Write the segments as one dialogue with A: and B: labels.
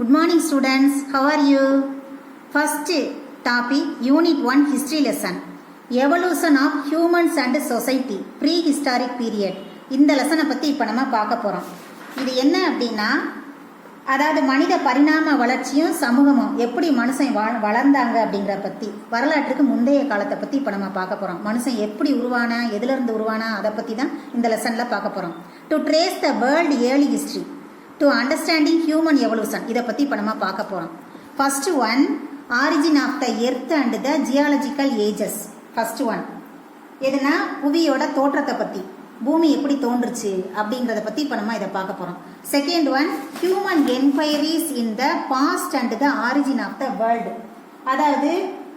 A: Good morning students, how are you? First topic, Unit 1 History lesson. Evolution of Humans and Society, Prehistoric Period. இந்த லெசனை பற்றி இப்போ நம்ம பார்க்க போகிறோம். இது என்ன அப்படின்னா, அதாவது மனித பரிணாம வளர்ச்சியும் சமூகமும் எப்படி மனுஷன் வளர்ந்தாங்க அப்படிங்கிற பற்றி, வரலாற்றுக்கு முந்தைய காலத்தை பற்றி இப்போ நம்ம பார்க்க போகிறோம். மனுஷன் எப்படி உருவானா, எதுலேருந்து உருவானா, அதை பற்றி தான் இந்த லெசனில் பார்க்க போகிறோம். To trace the world early history to understanding human evolution, இதை பற்றி இப்போ நம்ம பார்க்க போகிறோம். First one, origin of the earth and the geological ages. ஃபர்ஸ்ட் ஒன் எதுனா புவியோட தோற்றத்தை பற்றி, பூமி எப்படி தோன்றுச்சு அப்படிங்கிறத பற்றி இப்போ நம்ம இதை பார்க்க போகிறோம். Second one, human enquiries in the past and the origin of the world, அதாவது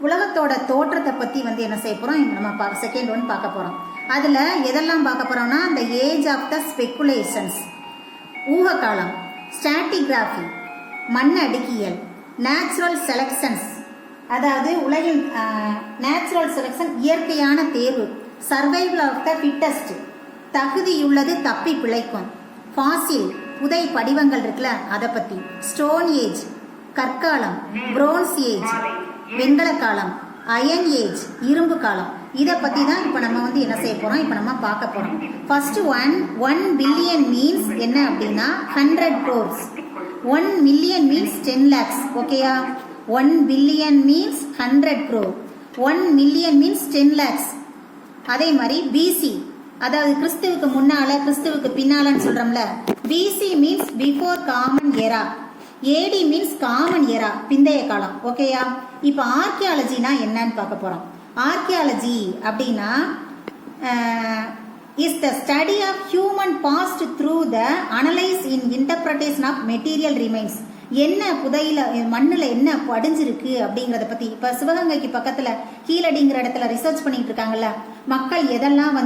A: உலகத்தோட தோற்றத்தை பற்றி என்ன செய்ய போகிறோம் நம்ம செகண்ட் ஒன் பார்க்க போகிறோம். அதில் எதெல்லாம் பார்க்க போகிறோம்னா, இந்த ஏஜ் ஆஃப் த ஸ்பெக்குலேஷன்ஸ், ஊகக்காலம், ஸ்டாட்டிகிராஃபி, மண் அடுக்கியல், நேச்சுரல் செலக்ஷன்ஸ், அதாவது உலகில் நேச்சுரல் செலக்ஷன் இயற்கையான தேர்வு, சர்வைவல் ஆஃப் த ஃபிட்டஸ்ட், தகுதியுள்ளது தப்பி பிழைக்கும், ஃபாசில் புதை படிவங்கள் இருக்குல்ல அதை பற்றி, ஸ்டோன் ஏஜ் கற்காலம், பிரோன்ஸ் ஏஜ் வெண்கல காலம், அயன் ஏஜ் இரும்பு காலம், இதை பற்றி தான் இப்போ நம்ம என்ன செய்ய போகிறோம், இப்போ நம்ம பார்க்க போகிறோம். ஃபர்ஸ்ட் ஒன் பில்லியன் மீன்ஸ் என்ன அப்படின்னா 100 crores. 1 million means 10 lakhs. ஓகேயா? 1 billion means 100 crore. 1 million means 10 lakhs. அதே மாதிரி பிசி, அதாவது கிறிஸ்துவுக்கு முன்னால கிறிஸ்துவுக்கு பின்னாலன்னு சொல்கிறோம்ல, BC means before common era, AD means common era பிந்தைய காலம். ஓகேயா? இப்போ ஆர்கியாலஜினா என்னன்னு பார்க்க போகிறோம். ஆர்கியாலஜி அப்படின்னா is the study of human past through the analyse in interpretation of material remains, என்ன புதையில மண்ணில் என்ன படிஞ்சிருக்கு அப்படிங்கிறத பற்றி. இப்போ சிவகங்கைக்கு பக்கத்தில் கீழடிங்கிற இடத்துல ரிசர்ச் பண்ணிட்டு இருக்காங்கல்ல, மக்கள் எதெல்லாம்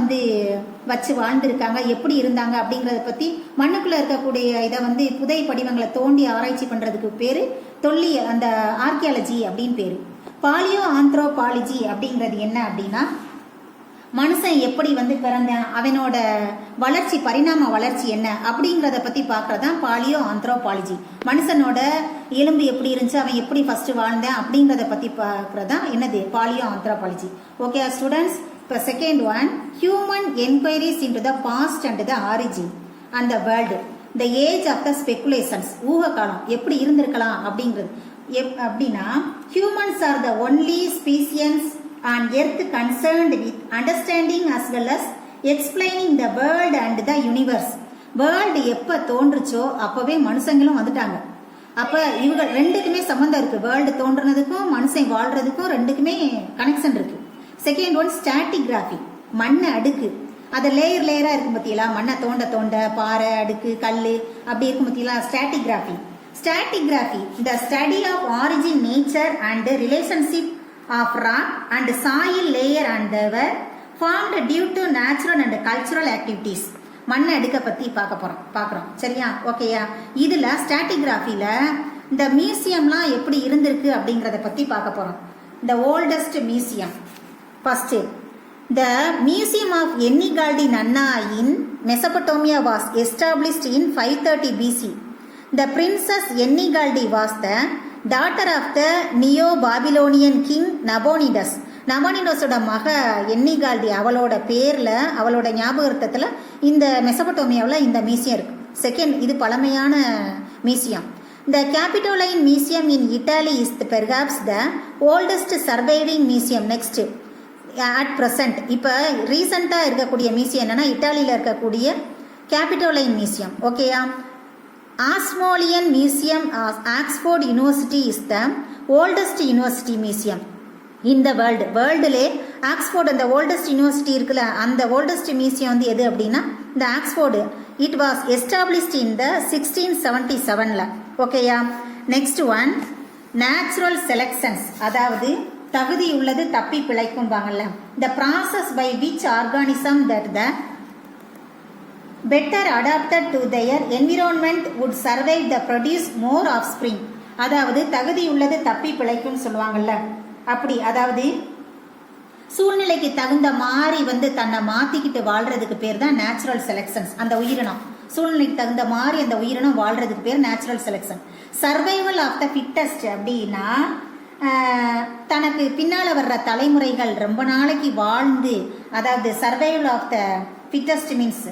A: வச்சு வாழ்ந்துருக்காங்க, எப்படி இருந்தாங்க அப்படிங்கிறத பற்றி மண்ணுக்குள்ளே இருக்கக்கூடிய இதை புதை படிவங்களை தோண்டி ஆராய்ச்சி பண்ணுறதுக்கு பேர் தொல்லியல், அந்த ஆர்கியாலஜி அப்படின்னு பேர். பாலியோ ஆந்த்ரோபாலஜி அப்படிங்கிறது என்ன அப்படின்னா, மனுஷன் எப்படி பிறந்தான், அவனோட வளர்ச்சி பரிணாம வளர்ச்சி என்ன அப்படிங்கிறத பற்றி பார்க்குறதான் பாலியோ ஆந்த்ரோபாலஜி. மனுஷனோட எலும்பு எப்படி இருந்துச்சு, அவன் எப்படி ஃபர்ஸ்ட் வாழ்ந்தான் அப்படிங்கிறத பற்றி பார்க்குறதான் என்னது பாலியோ ஆந்த்ரோபாலஜி. ஓகே ஸ்டூடெண்ட்ஸ், இப்போ second one, human enquiries into the past and the origin and the world, the age of the speculations, ஊக காலம் எப்படி இருந்திருக்கலாம் அப்படிங்கிறது. அப்படின்னா humans are the only species on earth concerned with understanding as well as explaining the world and the universe. World எப்போ தோன்றுச்சோ அப்போவே மனுஷங்களும் வந்துட்டாங்க. அப்போ இவங்க ரெண்டுக்குமே சம்மந்தம் இருக்குது, வேர்ல்டு தோன்றுனதுக்கும் மனுஷன் வாழ்கிறதுக்கும் ரெண்டுக்குமே கனெக்ஷன் இருக்குது. செகண்ட் ஒன், ஸ்டாட்டிகிராஃபி, மண் அடுக்கு, அதை லேயர் லேயராக இருக்கும் பார்த்தீங்களா, மண்ணை தோண்ட தோண்ட பாறை அடுக்கு கல் அப்படி இருக்கும் பார்த்தீங்களா, stratigraphy. Stratigraphy the study of origin, nature and relationship of rock and soil layer and they were formed due to natural and cultural activities. மண் அடுக்க பற்றி பார்க்குறோம் சரியா? ஓகேயா? இதில் ஸ்டாட்டிகிராஃபியில் இந்த மியூசியம்லாம் எப்படி இருந்திருக்கு அப்படிங்கிறத பற்றி பார்க்க போகிறோம். இந்த oldest museum first, the museum of Ennigaldi Nanna in Mesopotamia was established in 530 BC. The princess Ennigaldi was the daughter of the Neo-Babylonian king Nabonidus. நபோனிடஸோட மக என்னிகால்டி, அவளோட பேரில் அவளோட ஞாபகார்த்தத்தில் இந்த மெசபடோமியாவில் இந்த மியூசியம் இருக்கு. செகண்ட், இது பழமையான museum. The Capitoline Museum in Italy is perhaps the oldest surviving museum. Next at present, இப்போ ரீசெண்டாக இருக்கக்கூடிய மியூசியம் என்னன்னா இட்டாலியில் இருக்கக்கூடிய கேபிட்டோலைன் மியூசியம். ஓகேயா? Ashmolean Museum of Oxford University is the oldest university museum in the world. வேர்ல்டுலே Oxford அந்த oldest university இருக்குல்ல, அந்த ஓல்டஸ்ட் மியூசியம் எது அப்படின்னா இந்த Oxford. It was established in the 1677. ஓகேயா? நெக்ஸ்ட் ஒன், நேச்சுரல் செலக்ஷன்ஸ், அதாவது தகுதியுள்ளது தப்பி பிழைக்கும்பாங்கல்ல, the process by which organism that the better adapted to their environment would survive the produce more offspring. அதாவது தகுதியுள்ளது தப்பி பிழைக்கும்னு சொல்லுவாங்கல்ல, அப்படி அதாவது சூழ்நிலைக்கு தகுந்த மாதிரி தன்னை மாற்றிக்கிட்டு வாழ்கிறதுக்கு பேர் தான் நேச்சுரல் செலெக்ஷன்ஸ். அந்த உயிரினம் சூழ்நிலைக்கு தகுந்த மாதிரி அந்த உயிரினம் வாழ்றதுக்கு பேர் natural selection. Survival of the fittest அப்படின்னா தனக்கு பின்னால் வர்ற தலைமுறைகள் ரொம்ப நாளைக்கு வாழ்ந்து, அதாவது survival of the fittest means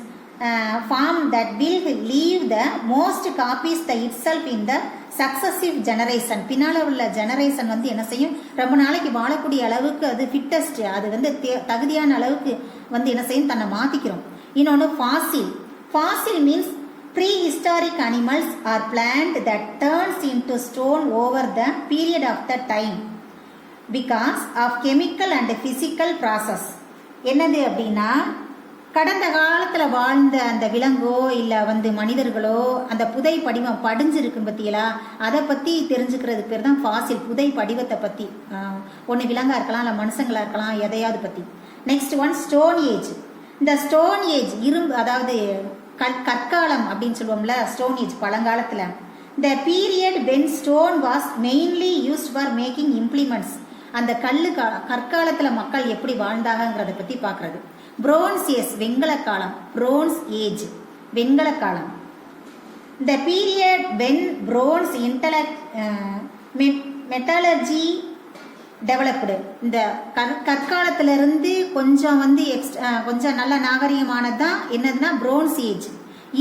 A: form that will leave the most copies the itself in the successive generation. பின்னால் உள்ள ஜெனரேஷன் வந்து என்ன செய்யும், ரொம்ப நாளைக்கு வாழக்கூடிய அளவுக்கு அது ஃபிட்டஸ்ட், அது வந்து தகுதியான அளவுக்கு வந்து என்ன செய்யும், தன்னை மாற்றிக்கிறோம். இன்னொன்று fossil. Fossil means prehistoric animals or plant that turns into stone over the period of the time because of chemical and physical process. என்னது அப்படின்னா, கடந்த காலத்தில் வாழ்ந்த அந்த விலங்கோ இல்லை வந்து மனிதர்களோ அந்த புதை படிவம் படிஞ்சிருக்குன்னு பற்றியலா, அதை பற்றி தெரிஞ்சுக்கிறதுக்கு பேர் தான் ஃபாசில். புதை படிவத்தை பற்றி, ஒன்று விலங்காக இருக்கலாம் இல்லை மனுஷங்களாக இருக்கலாம், எதையாவது பற்றி. Next one stone age. இந்த ஸ்டோன் ஏஜ் இரும்பு, அதாவது கற்காலம் அப்படின்னு சொல்லுவோம்ல, ஸ்டோன் ஏஜ் பழங்காலத்தில். த period when stone was mainly used for making implements. அந்த கற்காலத்தில் மக்கள் எப்படி வாழ்ந்தாங்கிறத பற்றி பார்க்குறது. பிரோன்ஸ் ஏஜ் வெண்கல காலம். பிரோன்ஸ் ஏஜ் வெண்கல காலம். The period when bronze metallurgy developed. இந்த கற்காலத்திலிருந்து கொஞ்சம் வந்து கொஞ்சம் நல்ல நாகரிகமானது தான் என்னதுன்னா பிரோன்ஸ் ஏஜ்.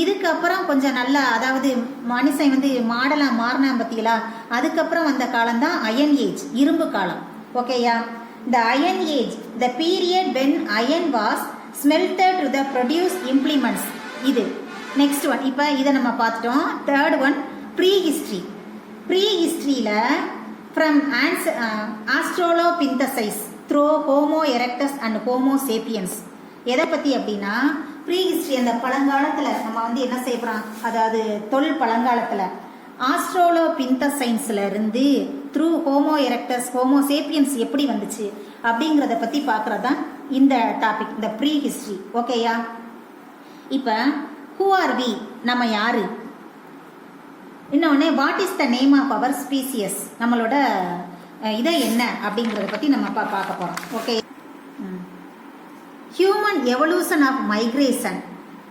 A: இதுக்கப்புறம் கொஞ்சம் நல்லா, அதாவது மனுஷன் வந்து மாடலாக மாறினா பற்றிகளா, அதுக்கப்புறம் வந்த காலம் தான் அயன் ஏஜ், இரும்பு காலம். ஓகேயா? The iron age the period when iron was smelted to the produce implements. இது நெக்ஸ்ட் ஒன். இப்போ இதை நம்ம பார்த்துட்டோம். Third one prehistory. ப்ரீ ஹிஸ்ட்ரியில் from Australopithecus through Homo erectus and Homo sapiens. எதை பற்றி அப்படின்னா, ப்ரீ ஹிஸ்ட்ரி அந்த பழங்காலத்தில் நம்ம வந்து என்ன செய்யறோம், அதாவது தொல் பழங்காலத்தில் ஆஸ்ட்ரோலோபிந்தசைன்ஸில் இருந்து through homo erectus homo sapiens எப்படி வந்துச்சு அப்படிங்கிறத பற்றி பார்க்குறது தான் இந்த டாபிக், இந்த ப்ரீ ஹிஸ்ட்ரி. ஓகேயா? இப்போ ஹூ ஆர் வி, நம்ம யாரு, இன்னொன்று what is the name of our species, நம்மளோட இதை என்ன அப்படிங்கிறத பற்றி நம்ம பார்க்க போகிறோம். Okay. Human evolution of migration.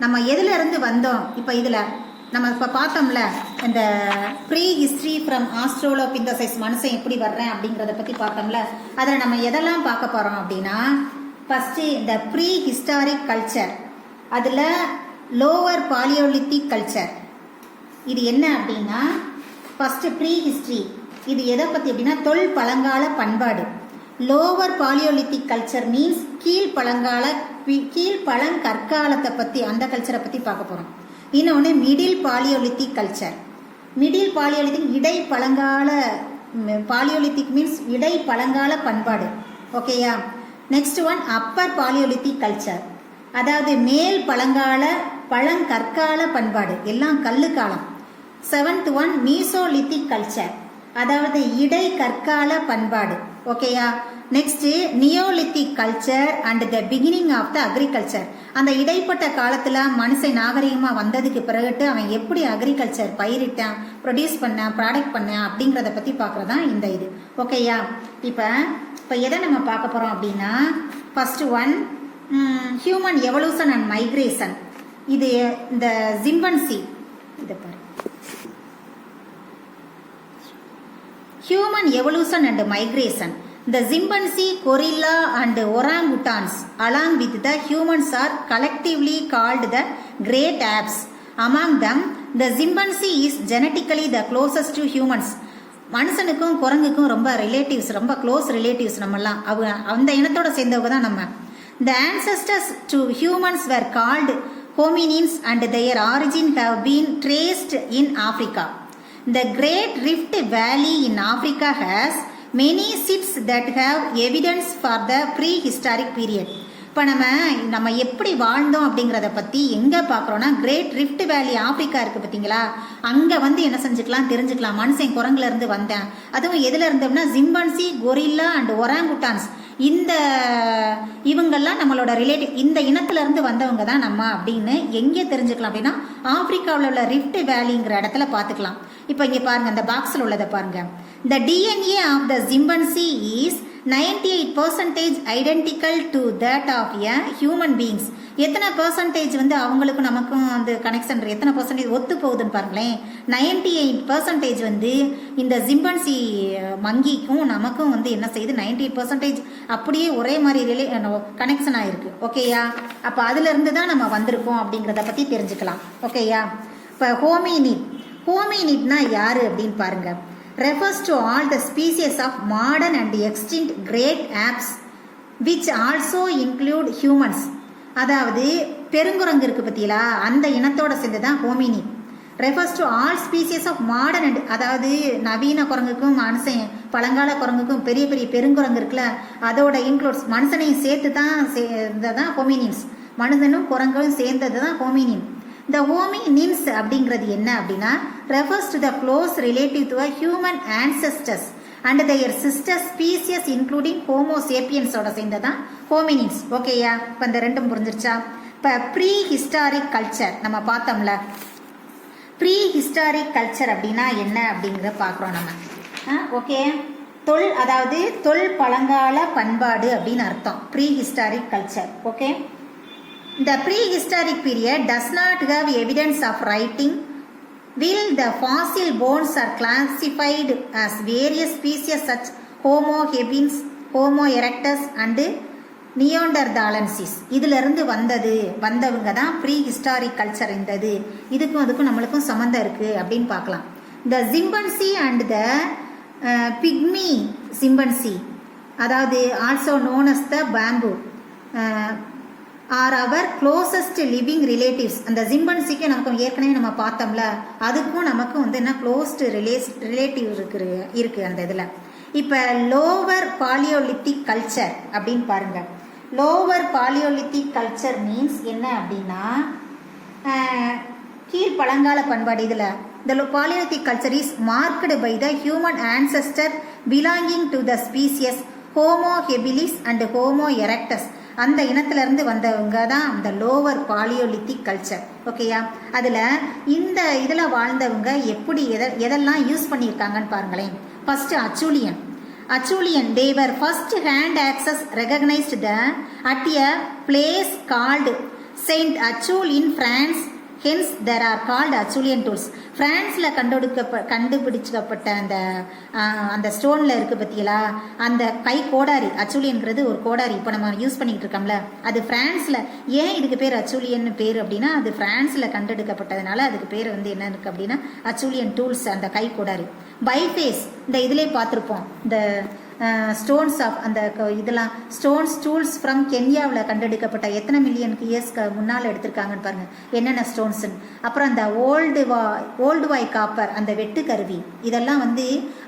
A: நம்ம எதுலேருந்து வந்தோம், இப்போ இதில் நம்ம இப்போ பார்த்தோம்ல, இந்த ப்ரீ ஹிஸ்ட்ரி ஃப்ரம் ஆஸ்ட்ரோலோபிந்தசைஸ், மனுஷன் எப்படி வர்றேன் அப்படிங்கிறத பற்றி பார்த்தோம்ல. அதில் நம்ம எதெல்லாம் பார்க்க போகிறோம் அப்படின்னா, ஃபஸ்ட்டு இந்த ப்ரீ ஹிஸ்டாரிக் கல்ச்சர், அதில் லோவர் பாலியோலித்திக் கல்ச்சர். இது என்ன அப்படின்னா, ஃபஸ்ட்டு ப்ரீ ஹிஸ்ட்ரி, இது எதை பற்றி அப்படின்னா தொல் பழங்கால பண்பாடு. லோவர் பாலியோலித்திக் கல்ச்சர் மீன்ஸ் கீழ்பழங்கற்காலத்தை பற்றி, அந்த கல்ச்சரை பற்றி பார்க்க போகிறோம். இன்னொன்று middle palaeolithic culture. Middle palaeolithic இடைப்பழங்கால, பாலியோலித்திக் மீன்ஸ் இடைப்பழங்கால பண்பாடு. ஓகேயா? Next one upper palaeolithic culture, அதாவது மேல் பழங்கற்கால பண்பாடு, எல்லாம் கல்லு காலம். செவன்த் ஒன் மீசோலித்திக் கல்ச்சர், அதாவது இடை கற்கால பண்பாடு. ஓகேயா? Next neolithic culture and the beginning of the agriculture. அந்த இடைப்பட்ட காலத்தில் மனுஷன் நாகரிகமாக வந்ததுக்கு பிறகுட்டு அவன் எப்படி அக்ரிகல்ச்சர் பயிரிட்டான், ப்ரொடியூஸ் பண்ண, ப்ராடக்ட் பண்ண அப்படிங்கிறத பற்றி பார்க்குறதான் இந்த இது. ஓகேயா? இப்போ எதை நம்ம பார்க்க போகிறோம் அப்படின்னா, first one human evolution and migration. இது இந்த ஜிம்பன்சி, இதை பாரு, human evolution and migration. The chimpanzee, gorilla and orangutans along with the humans are collectively called the great apes. Among them, the chimpanzee is genetically the closest to humans. மனுஷனுக்கும் குரங்குக்கும் ரொம்ப relatives, ரொம்ப close relatives. நம்மெல்லாம் அந்த இனத்தோட சேர்ந்தவங்க தான் நம்ம. The ancestors to humans were called hominins and their origin have been traced in Africa. The Great Rift Valley in Africa has many sites that have evidence for the prehistoric period. இப்போ நம்ம எப்படி வாழ்ந்தோம் அப்படிங்கிறத பற்றி எங்கே பார்க்குறோன்னா, great rift வேலி Africa இருக்குது பார்த்தீங்களா, அங்கே வந்து என்ன செஞ்சுக்கலாம், தெரிஞ்சுக்கலாம். மனுஷன் குரங்குலேருந்து வந்தேன், அதுவும் எதில் இருந்தோம்னா ஜிம்பன்சி, கொரில்லா அண்ட் ஒராங்குட்டான்ஸ், இவங்கெல்லாம் நம்மளோட ரிலேட்டிவ், இந்த இனத்திலேருந்து வந்தவங்க தான் நம்ம அப்படின்னு எங்கே தெரிஞ்சுக்கலாம் அப்படின்னா, ஆஃப்ரிக்காவில் உள்ள ரிஃப்ட் வேலிங்கிற இடத்துல பார்த்துக்கலாம். இப்போ இங்கே பாருங்கள், இந்த பாக்ஸில் உள்ளதை பாருங்கள். The DNA of the chimpanzee is 98% identical to that of a human beings. எத்தனை பர்சன்டேஜ் வந்து அவங்களுக்கும் நமக்கும் அந்த கனெக்ஷன் எத்தனை பர்சன்டேஜ் ஒத்து போகுதுன்னு பாருங்களேன். 98% வந்து இந்த ஜிம்பன்சி மங்கிக்கும் நமக்கும் வந்து என்ன செய்யுது, 98% அப்படியே ஒரே மாதிரி கனெக்ஷன் ஆயிருக்கு. ஓகேயா? அப்போ அதுலேருந்து தான் நம்ம வந்திருக்கோம் அப்படிங்கிறத பற்றி தெரிஞ்சுக்கலாம். ஓகேயா? இப்போ ஹோமினிட்னா யாரு அப்படின்னு பாருங்க. refers to all the species of modern and extinct great apes which also include humans. அதாவது பெருங்குரங்கு இருக்கு பத்தியா, அந்த இனத்தோட சேர்ந்து தான் hominid. refers to all species of modern and, அதாவது நவீன குரங்குக்கும் மனுஷன் பழங்கால குரங்குக்கும் பெரிய பெரிய பெருங்குரங்கு இருக்குல்ல, அதோட இன்க்ளூட்ஸ் மனுஷனையும் சேர்த்து தான் ஹோமினின்ஸ். மனுஷனும் குரங்கும் சேர்ந்தது தான் ஹோமினின். இந்த ஹோமினின்ஸ் அப்படிங்கிறது என்ன அப்படின்னா refers to the close relative to a human ancestors and their sister species including homo sapiens ஓட சேர்ந்ததான் ஹோமினின்ஸ். ஓகேயா? இப்போ இந்த ரெண்டும் புரிஞ்சிருச்சா? இப்போ ப்ரீ ஹிஸ்டாரிக் கல்ச்சர் நம்ம பார்த்தோம்ல. ப்ரீ ஹிஸ்டாரிக் கல்ச்சர் அப்படின்னா என்ன அப்படிங்கிற பார்க்குறோம் நம்ம. ஓகே, அதாவது பழங்கால பண்பாடு அப்படின்னு அர்த்தம் prehistoric culture. Okay, the prehistoric period does not have evidence of writing. While the fossil bones are classified as various species such Homo habilis, Homo erectus and Neanderthalensis. இதிலிருந்து வந்தவங்க தான் ப்ரீ ஹிஸ்டாரிக் கல்ச்சர். இருந்தது இதுக்கும் அதுக்கும் நம்மளுக்கும் சம்மந்தம் இருக்கு அப்படின்னு பார்க்கலாம். The chimpanzee and the pygmy chimpanzee, அதாவது also known as the bamboo, are our closest living relatives. அந்த ஜிம்பன்சிக்கு நமக்கு ஏற்கனவே நம்ம பார்த்தோம்ல, அதுக்கும் நமக்கும் வந்து என்ன க்ளோஸ்டு ரிலேட்டிவ் இருக்கு அந்த இதில். இப்போ லோவர் பாலியோலித்திக் கல்ச்சர் அப்படின்னு பாருங்க. லோவர் பாலியோலித்திக் கல்ச்சர் மீன்ஸ் என்ன அப்படின்னா கீழ் பழங்கால பண்பாடு. இதில் the Paleolithic culture is marked by the human ancestor belonging to the species Homo habilis and Homo erectus. அந்த இனத்திலிருந்து வந்தவங்க தான் அந்த லோவர் பாலியோலித்திக் கல்ச்சர். ஓகேயா? அதில் இந்த இதில் வாழ்ந்தவங்க எப்படி எதெல்லாம் யூஸ் பண்ணியிருக்காங்கன்னு பாருங்களேன். First Acheulean they were first hand access recognized at a place called Saint Achul in France. Hence there are called Achulian tools. பிரான்ஸில் கண்டுபிடிச்சப்பட்ட அந்த ஸ்டோனில் இருக்குது பற்றியலா, அந்த கை கோடாரி அச்சூலியன்கிறது ஒரு கோடாரி இப்போ நம்ம யூஸ் பண்ணிக்கிட்டு இருக்கோம்ல, அது ஃப்ரான்ஸில். ஏன் இதுக்கு பேர் அச்சூலியன் பேர் அப்படின்னா அது ஃப்ரான்ஸில் கண்டெடுக்கப்பட்டதுனால அதுக்கு பேர் வந்து என்ன இருக்குது அப்படின்னா அச்சூலியன் டூல்ஸ், அந்த கை கோடாரி. பைஃபேஸ் இந்த இதிலே பார்த்துருப்போம். இந்த ஸ்டோன்ஸ் ஆஃப் அந்த இதெல்லாம் ஸ்டோன்ஸ் டூல்ஸ் ஃப்ரம் கென்யாவில் கண்டெடுக்கப்பட்ட எத்தனை மில்லியன் இயர்ஸ்க்கு முன்னால் எடுத்திருக்காங்கன்னு பாருங்கள் என்னென்ன ஸ்டோன்ஸுன்னு. அப்புறம் அந்த ஓல்டு வாய் காப்பர், அந்த வெட்டு கருவி, இதெல்லாம் வந்து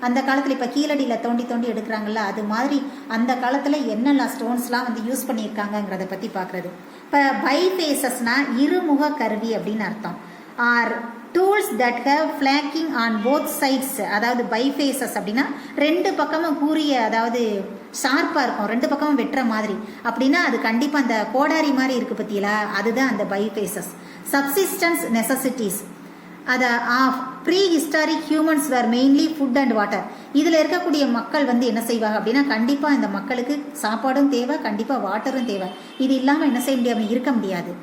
A: அந்த காலத்தில் இப்போ கீழடியில் தோண்டி எடுக்கிறாங்கல்ல, அது மாதிரி அந்த காலத்தில் என்னென்ன ஸ்டோன்ஸ்லாம் வந்து யூஸ் பண்ணியிருக்காங்கங்கிறத பற்றி பார்க்குறது. இப்போ பைஃபேசஸ்னால் இருமுக கருவி அப்படின்னு அர்த்தம். Are tools that have flaking on both sides, அதாவது பைஃபேசஸ் அப்படின்னா ரெண்டு பக்கமும் கூரிய, அதாவது ஷார்ப்பாக இருக்கும், ரெண்டு பக்கமும் வெட்டுற மாதிரி. அப்படின்னா அது கண்டிப்பாக அந்த கோடாரி மாதிரி இருக்குது பற்றியலா, அதுதான் அந்த பைஃபேசஸ். சப்சிஸ்டன்ஸ் நெசசிட்டிஸ் அதை of prehistoric humans were mainly food and water. இதில் இருக்கக்கூடிய மக்கள் வந்து என்ன செய்வாங்க அப்படின்னா கண்டிப்பாக இந்த மக்களுக்கு சாப்பாடும் தேவை, கண்டிப்பாக வாட்டரும் தேவை. இது இல்லாமல் என்ன செய்ய முடியாமல் இருக்க முடியாது.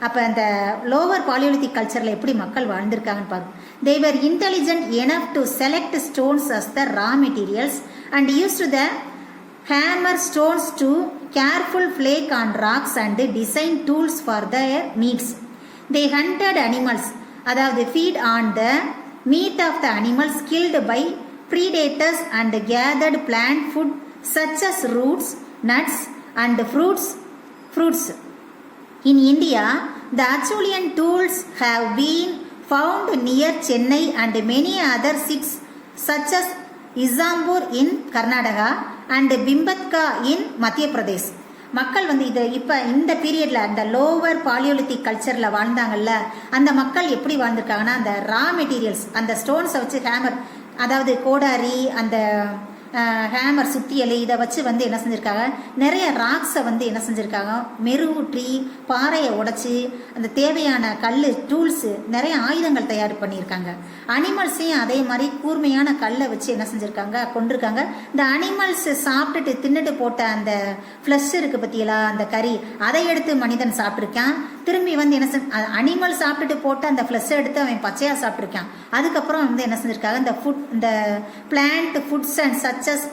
A: அப்போ அந்த லோவர் பாலியோலித்திக் கல்ச்சரில் எப்படி மக்கள் வாழ்ந்திருக்காங்கன்னு பார்க்க. they were intelligent enough to select stones as the raw materials and used the hammer stones to careful flake on rocks and design tools for their needs. they hunted animals, அதாவது feed on the meat of the animals killed by predators and gathered plant food such as roots, nuts and fruits. In India, the Achulian tools have been found near Chennai and many other cities such as Izambur in Karnataka and Bimbatka in Madhya Pradesh. மக்கள் வந்து இதை இப்போ இந்த பீரியடில் அந்த lower palaeolithic கல்ச்சரில் வாழ்ந்தாங்கல்ல, அந்த மக்கள் எப்படி வாழ்ந்திருக்காங்கன்னா அந்த ரா மெட்டீரியல்ஸ், அந்த ஸ்டோன்ஸை வச்சு ஹேமர், அதாவது கோடாரி, அந்த ஹேமர் சுத்தியல் இதை வச்சு வந்து என்ன செஞ்சுருக்காங்க, நிறைய ராக்ஸை வந்து என்ன செஞ்சுருக்காங்க, மெருகூற்றி பாறையை உடைச்சி அந்த தேவையான கல் டூல்ஸு நிறைய ஆயுதங்கள் தயார் பண்ணியிருக்காங்க. அனிமல்ஸையும் அதே மாதிரி கூர்மையான கல்லை வச்சு என்ன செஞ்சுருக்காங்க, கொண்டிருக்காங்க. இந்த அனிமல்ஸ் சாப்பிட்டுட்டு தின்னுட்டு போட்ட அந்த ஃப்ளஷ் இருக்குது பற்றியலா, அந்த கறி, அதை எடுத்து மனிதன் சாப்பிட்ருக்கான். திரும்பி வந்து என்ன அனிமல் சாப்பிட்டுட்டு போட்டு அந்த ஃப்ளஷை எடுத்து அவன் பச்சையாக சாப்பிட்ருக்கான். அதுக்கப்புறம் வந்து என்ன செஞ்சுருக்காங்க, இந்த plant foods and such as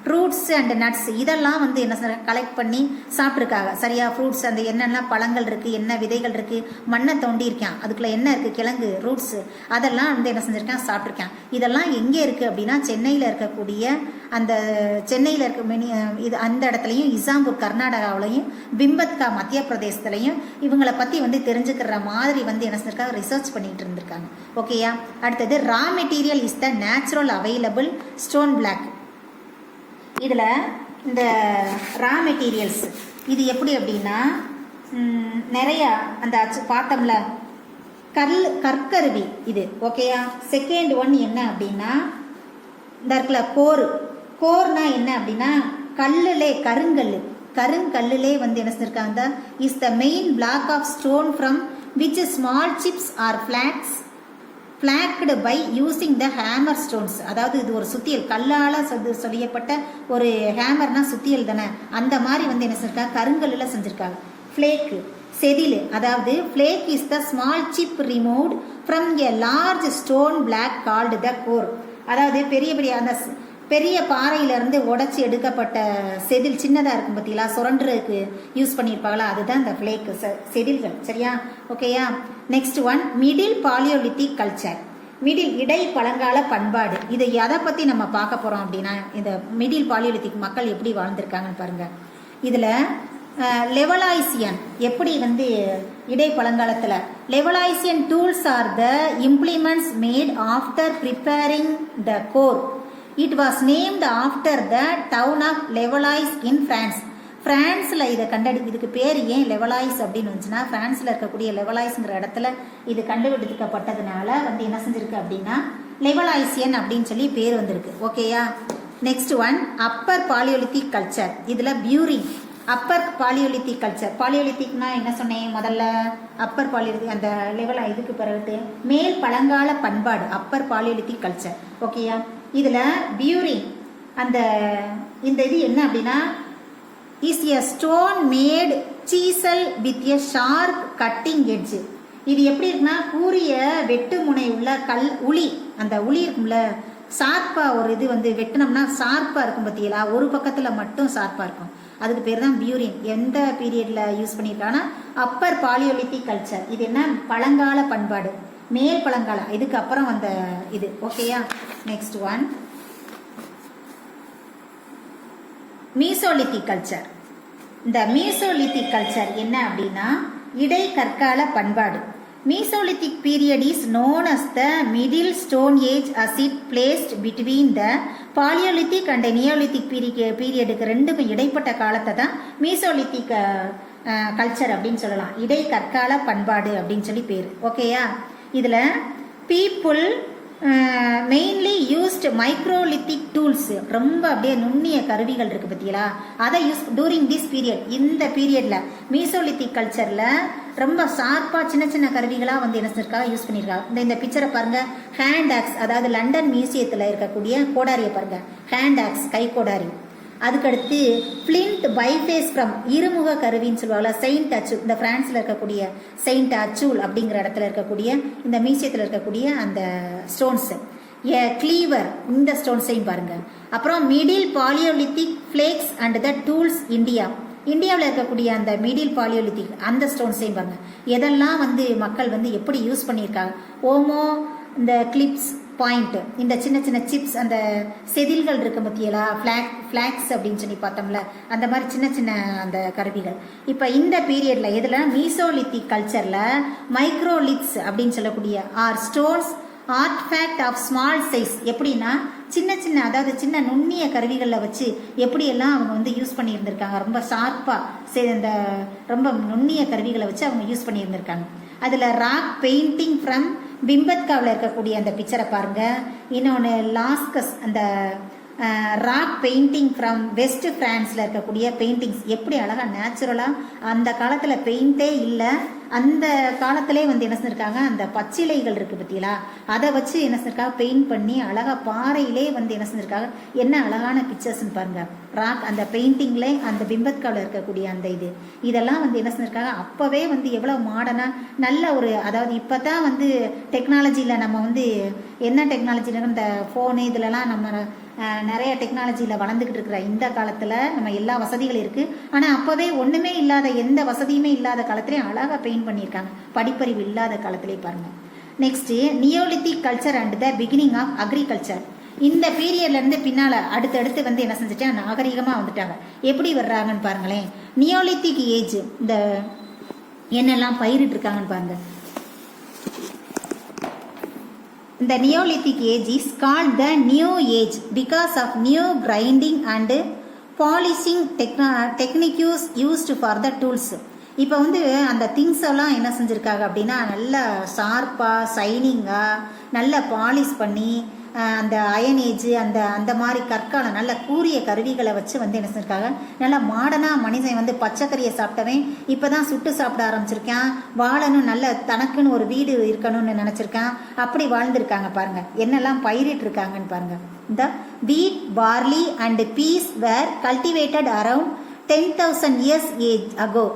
A: fruits and nuts இதெல்லாம் வந்து என்ன கலெக்ட் பண்ணி சாப்பிட்ருக்காங்க. சரியா, ஃப்ரூட்ஸ் அந்த என்னெல்லாம் பழங்கள் இருக்குது, என்ன விதைகள் இருக்குது, மண்ணை தோண்டி இருக்கான், அதுக்குள்ளே என்ன இருக்குது, கிழங்கு ரூட்ஸு, அதெல்லாம் வந்து என்ன செஞ்சுருக்கான், சாப்பிட்ருக்கான். இதெல்லாம் எங்கே இருக்குது அப்படின்னா சென்னையில் இருக்கக்கூடிய அந்த சென்னையில் இருக்க இது அந்த இடத்துலையும், இசாம்பூர் கர்நாடகாவிலையும், பிம்பத்கா மத்திய பிரதேசத்துலையும் இவங்களை பற்றி வந்து தெரிஞ்சுக்கிற மாதிரி வந்து என்ன செஞ்சிருக்காங்க, ரிசர்ச் பண்ணிட்டு இருந்திருக்காங்க. ஓகேயா. அடுத்தது raw material is the natural available stone block. இதில் இந்த ரா மெட்டீரியல்ஸ் இது எப்படி அப்படின்னா நிறையா அந்த பார்த்தோம்ல கற்கருவி இது. ஓகேயா. செகண்ட் ஒன் என்ன அப்படின்னா இந்த இருக்குல்ல கோர்னா என்ன அப்படின்னா கருங்கல்லுலே வந்து என்ன செஞ்சிருக்காங்க, is the main block of stone from which small chips are flaked by using the hammer stones. அதாவது இது ஒரு சுத்தியல், கல்லால் செய்யப்பட்ட ஒரு ஹேமர்னா சுத்தியல் தானே, அந்த மாதிரி வந்து என்ன செஞ்சிருக்காங்க, கருங்கல்லில் செஞ்சுருக்காங்க. ஃப்ளேக்கு செதில், அதாவது flake is the small chip removed from a large stone block called the core. அதாவது பெரிய அந்த பெரிய பாறையிலேருந்து உடச்சி எடுக்கப்பட்ட செதில் சின்னதாக இருக்கும் பார்த்தீங்களா, சுரண்டுறதுக்கு யூஸ் பண்ணியிருப்பாங்களா, அதுதான் இந்த ஃப்ளேக்கு செதில்கள். சரியா, ஓகேயா. Next one middle palaeolithic culture. இடை பழங்கால பண்பாடு. இதை எதை பற்றி நம்ம பார்க்க போகிறோம் அப்படின்னா இந்த மிடில் பாலியோலித்திக் மக்கள் எப்படி வாழ்ந்திருக்காங்கன்னு பாருங்கள். இதில் லெவலாய்சியன் எப்படி வந்து இடை பழங்காலத்தில் Levalloisian tools are the implements made after preparing the core. It was named after the town of Levallois in France. பிரான்ஸில் இதை இதுக்கு பேர் ஏன் லெவலாய்ஸ் அப்படின்னு வந்துச்சுன்னா, பிரான்ஸில் இருக்கக்கூடிய லெவலாய்ஸ்ங்கிற இடத்துல இது கண்டுபிடிக்கப்பட்டதுனால வந்து என்ன செஞ்சிருக்கு அப்படின்னா லெவலாய்சியன் அப்படின்னு சொல்லி பேர் வந்திருக்கு. ஓகேயா. Next one upper palaeolithic culture. இதில் பியூரிங் அப்பர் பாலியோலித்திக் கல்ச்சர். பாலியோலித்திக்னா என்ன சொன்னேன் முதல்ல, அப்பர் பாலியோலித்திக் அந்த லெவல் இதுக்கு பிறகு மேல் பழங்கால பண்பாடு, அப்பர் பாலியோலித்திக் கல்ச்சர். ஓகேயா. இதில் பியூரிங் இந்த இது என்ன அப்படின்னா is a stone made chisel with a sharp cutting edge. இது எப்படி இருக்குன்னா கூரிய வெட்டு முனை உள்ள உளி, அந்த உளி இருக்கும்ல ஷார்ப்பாக ஒரு இது வந்து வெட்டினோம்னா ஷார்ப்பாக இருக்கும் பார்த்தீங்களா, ஒரு பக்கத்தில் மட்டும் ஷார்ப்பாக இருக்கும், அதுக்கு பேர் தான் பியூரின். எந்த பீரியடில் யூஸ் பண்ணியிருக்காங்கன்னா அப்பர் பாலியோலித்திக் கல்ச்சர். இது என்ன பழங்கால பண்பாடு, மேல் பழங்கால, இதுக்கு அப்புறம் வந்த இது. ஓகேயா. Next one Mesolithic culture. இந்த மீசோலித்திக் கல்ச்சர் என்ன அப்படின்னா இடை கற்கால பண்பாடு. Mesolithic period is known as the Middle Stone Age as it placed between the Paleolithic and Neolithic period. ரெண்டுமே இடைப்பட்ட காலத்தை தான் மீசோலித்திக் கல்ச்சர் அப்படின்னு சொல்லலாம், இடை கற்கால பண்பாடு அப்படின்னு சொல்லி பேர். ஓகேயா. இதில் people mainly used microlithic tools, ரொம்ப அப்படியே நுண்ணிய கருவிகள் இருக்குது பார்த்தீங்களா, அதை யூஸ் டூரிங் திஸ் பீரியட். இந்த பீரியடில் மீசோலித்திக் கல்ச்சரில் ரொம்ப ஷார்ப்பாக சின்ன சின்ன கருவிகளாக வந்து என்ன செஞ்சிருக்காங்க, யூஸ் பண்ணியிருக்காங்க. இந்த பிக்சரை பாருங்கள், ஹேண்ட் ஆக்ஸ், அதாவது லண்டன் மியூசியத்தில் இருக்கக்கூடிய கோடாரியை பாருங்கள், ஹேண்ட் ஆக்ஸ் கை கோடாரி. அதுக்கடுத்து ஃப்ளிண்ட் பைஃபேஸ் ஃப்ரம் இருமுக கருவின்னு சொல்லுவாங்கள்ல, செயின்ட் அச்சூல், இந்த பிரான்ஸில் இருக்கக்கூடிய செயின்ட் அச்சூல் அப்படிங்கிற இடத்துல இருக்கக்கூடிய இந்த மியூசியத்தில் இருக்கக்கூடிய அந்த ஸ்டோன்ஸு. கிளீவர், இந்த ஸ்டோன்ஸையும் பாருங்கள். அப்புறம் middle palaeolithic flakes and the tools இந்தியாவில் இருக்கக்கூடிய அந்த மிடில் பாலியோலித்திக் அந்த ஸ்டோன்ஸையும் பாருங்கள். எதெல்லாம் வந்து மக்கள் வந்து எப்படி யூஸ் பண்ணியிருக்காங்க. ஓமோ, இந்த கிளிப்ஸ் பாயிண்ட், இந்த சின்ன சின்ன சிப்ஸ், அந்த செதில்கள் இருக்க பற்றியலா, ஃப்ளாக்ஸ் அப்படின்னு சொல்லி பார்த்தோம்ல, அந்த மாதிரி சின்ன சின்ன அந்த கருவிகள். இப்போ இந்த பீரியடில் எதில் மீசோலித்திக் கல்ச்சரில் மைக்ரோலித்ஸ் அப்படின்னு சொல்லக்கூடிய are stones artefact of small size. எப்படின்னா சின்ன சின்ன, அதாவது சின்ன நுண்ணிய கருவிகளில் வச்சு எப்படியெல்லாம் அவங்க வந்து யூஸ் பண்ணியிருந்திருக்காங்க, ரொம்ப ஷார்ப்பாக இந்த ரொம்ப நுண்ணிய கருவிகளை வச்சு அவங்க யூஸ் பண்ணியிருந்திருக்காங்க. அதில் ராக் பெயிண்டிங் ஃப்ரம் பிம்பத்காவில் இருக்கக்கூடிய அந்த பிக்சரை பாருங்கள். இன்னொன்று லாஸ்கஸ், அந்த ராக் பெயிண்டிங் ஃப்ரம் வெஸ்ட் ஃப்ரான்ஸில் இருக்கக்கூடிய பெயிண்டிங்ஸ் எப்படி அழகாக நேச்சுரலாக அந்த காலத்தில் பெயிண்டே இல்லை, அந்த காலத்திலே வந்து என்ன செஞ்சுருக்காங்க, அந்த பச்சிலைகள் இருக்குது பற்றிங்களா, அதை வச்சு என்ன செஞ்சிருக்காங்க, பெயிண்ட் பண்ணி அழகாக பாறையிலே வந்து என்ன செஞ்சுருக்காங்க, என்ன அழகான பிக்சர்ஸ்ன்னு பாருங்கள். ராக் அந்த பெயிண்டிங்லே அந்த பிம்பத்காவில் இருக்கக்கூடிய அந்த இதெல்லாம் வந்து என்ன செஞ்சுருக்காங்க, அப்போவே வந்து எவ்வளோ மாடர்னாக நல்ல ஒரு, அதாவது இப்போ தான் வந்து டெக்னாலஜியில் நம்ம வந்து என்ன டெக்னாலஜியில் இந்த ஃபோனு இதிலலாம் நம்ம நிறைய டெக்னாலஜியில் வளர்ந்துக்கிட்டு இருக்கிற இந்த காலத்தில் நம்ம எல்லா வசதிகளும் இருக்குது. ஆனால் அப்போவே ஒன்றுமே இல்லாத, எந்த வசதியுமே இல்லாத காலத்துலேயும் அழகாக பெயிண்ட் பண்ணியிருக்காங்க, படிப்பறிவு இல்லாத காலத்திலே பாருங்கள். Next neolithic culture and the beginning of agriculture. இந்த பீரியட்லேருந்து பின்னால் அடுத்தடுத்து வந்து என்ன செஞ்சுட்டா நாகரிகமாக வந்துட்டாங்க. எப்படி வர்றாங்கன்னு பாருங்களேன். நியோலித்திக் ஏஜ், இந்த என்னெல்லாம் பயிரிட்டுருக்காங்கன்னு பாருங்கள். The Neolithic age is called the New Age because of new grinding and polishing techniques used for the tools. இப்போ வந்து அந்த திங்ஸ் எல்லாம் என்ன செஞ்சுருக்காங்க அப்படின்னா நல்லா ஷார்ப்பாக சைனிங்காக நல்லா பாலிஷ் பண்ணி அந்த அயன் ஏஜ் அந்த அந்த மாதிரி கற்காலம் நல்ல கூரிய கருவிகளை வச்சு வந்து என்ன செஞ்சுருக்காங்க, நல்லா மாடர்னாக மனிதன் வந்து பச்சைக்கறியை சாப்பிட்டவன் இப்போ தான் சுட்டு சாப்பிட ஆரம்பிச்சிருக்கான், வாழணும் நல்ல தனக்குன்னு ஒரு வீடு இருக்கணும்னு நினச்சிருக்கான், அப்படி வாழ்ந்துருக்காங்க பாருங்கள். என்னெல்லாம் பயிரிட்டுருக்காங்கன்னு பாருங்கள். இந்த wheat, barley and peas were cultivated around 10,000 years age ago.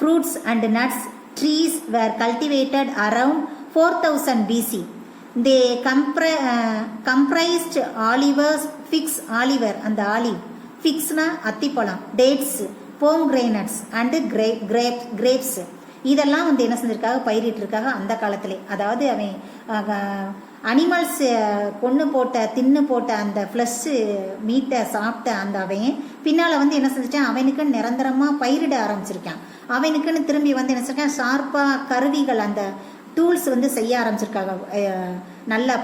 A: Fruits and nuts trees were cultivated around 4000 BC. They comprised olivers, figs, oliver and olive, figs na அத்திப்பழம், dates, pomegranates and grapes. இதெல்லாம் வந்து என்ன செஞ்சிருக்காங்க, பயிரிட்டிருக்காங்க அந்த காலத்திலே. அதாவது அவன் animals தின்னு போட்ட அந்த ஃப்ளஷ்ஷு மீட்டை சாப்பிட்ட அந்த அவன் பின்னால் வந்து என்ன செஞ்சிட்டான், அவனுக்குன்னு நிரந்தரமாக பயிரிட ஆரம்பிச்சிருக்கான். அவனுக்குன்னு திரும்பி வந்து என்ன செஞ்சிருக்கான், ஷார்ப்பாக கருவிகள் அந்த டூல்ஸ் வந்து செய்ய ஆரம்பிச்சிருக்காங்க, நல்லா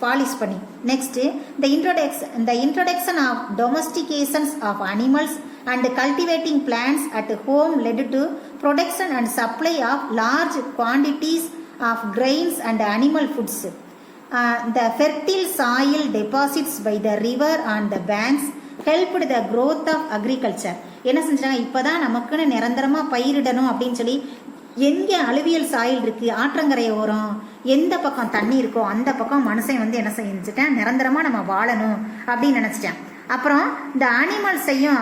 A: பாலிஷ் பண்ணி. Next the introduction of domestications of animals and cultivating plants at home led to production and supply of large quantities of grains and animal foods. The fertile soil deposits by the river on the banks helped the growth of agriculture. என்ன செஞ்சாங்க, இப்போ தான் நமக்குன்னு நிரந்தரமாக பயிரிடணும் அப்படின்னு சொல்லி எங்கே alluvial soil இருக்குது, ஆற்றங்கரை ஓரம் எந்த பக்கம் தண்ணி இருக்கோ அந்த பக்கம் மனுஷன் வந்து என்ன செஞ்சுட்டேன், நிரந்தரமாக நம்ம வாழணும் அப்படின்னு நினச்சிட்டேன். அப்புறம் இந்த அனிமல்ஸையும்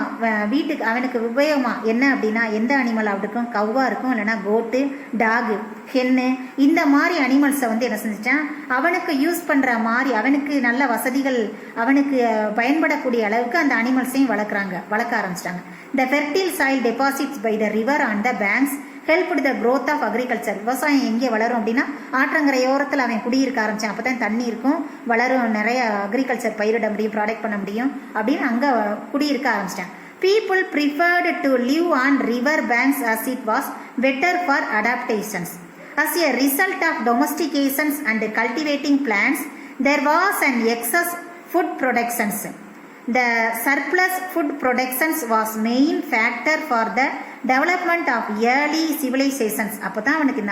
A: வீட்டுக்கு அவனுக்கு உபயோகமாக என்ன அப்படின்னா, எந்த அனிமல் அப்படிக்கும், கவ்வாக இருக்கும், இல்லைனா கோட்டு, டாகு, ஹென்னு, இந்த மாதிரி அனிமல்ஸை வந்து என்ன செஞ்சுட்டேன், அவனுக்கு யூஸ் பண்ணுற மாதிரி அவனுக்கு நல்ல வசதிகள் அவனுக்கு பயன்படக்கூடிய அளவுக்கு அந்த அனிமல்ஸையும் வளர்க்க ஆரம்பிச்சிட்டாங்க. The fertile soil deposits by the river on the banks helped the growth of agriculture. விவசாயம் எங்கே வளரும் அப்படின்னா ஆற்றங்கரையோரத்தில் அவன் குடியிருக்க ஆரம்பித்தான். அப்போ தான் தண்ணி இருக்கும், வளரும், நிறைய அக்ரிகல்ச்சர் பயிரிட முடியும், ப்ராடக்ட் பண்ண முடியும் அப்படின்னு அங்கே குடியிருக்க ஆரம்பிச்சிட்டான். People preferred to live on river banks as it was better for adaptations. As a result of domestications and cultivating plants, there was an excess food productions. The surplus food productions was main factor for the development of early civilizations. அப்போ தான் அவனுக்கு